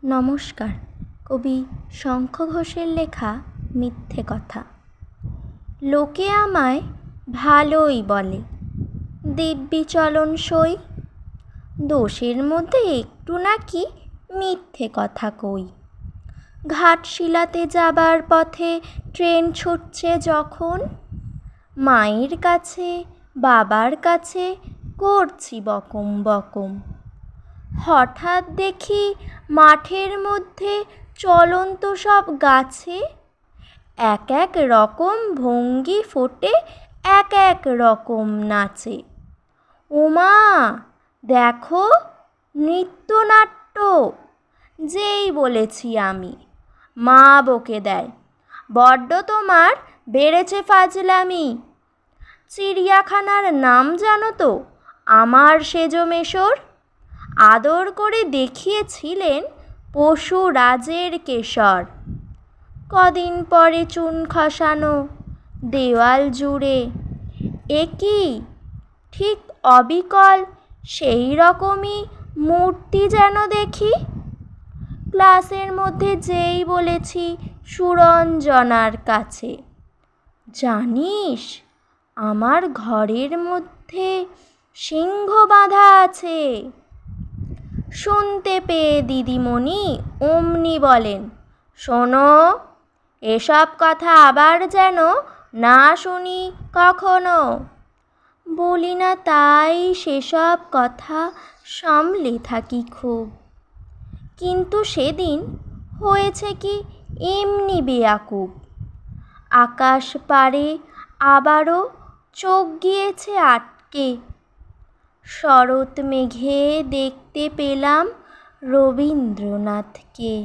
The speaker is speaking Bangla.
নমস্কার। কবি শঙ্খ ঘোষের লেখা মিথ্যে কথা। লোকে আমায় ভালোই বলে, দিব্যি চলন সই, দোষের মধ্যে একটু নাকি মিথ্যে কথা কই। ঘাটশিলাতে যাবার পথে ট্রেন ছুটছে যখন, মায়ের কাছে বাবার কাছে করছি বকম বকম। হঠাৎ দেখি মাঠের মধ্যে চলন্ত সব গাছে এক এক রকম ভঙ্গি ফোটে, এক এক রকম নাচে। ওমা দেখো নৃত্যনাট্য! যেই বলেছি আমি, মা বকে দেয়, বড্ড তোমার বেড়েছে ফাজলামি। চিড়িয়াখানার নাম জানো তো আমার সেজো মেশোর? আদর করে দেখিয়েছিলেন পশুরাজের কেশর। কদিন পরে চুন খসানো দেওয়াল জুড়ে, এ কি ঠিক অবিকল সেই রকমই মূর্তি যেন দেখি। ক্লাসের মধ্যে যেই বলেছি সুরঞ্জনার কাছে, জানিস আমার ঘরের মধ্যে সিংহ বাঁধা আছে। শুনতে পেয়ে দিদিমণি অমনি বলেন, শোনো, এসব কথা আবার যেন না শুনি কখনো। বলি না তাই সেসব কথা সামলে থাকি খুব, কিন্তু সেদিন হয়েছে কি এমনি বেয়াকুব। আকাশ পারে আবারও চোখ গিয়েছে আটকে, শরৎ মেঘে দেখতে পেলাম রবীন্দ্রনাথকে।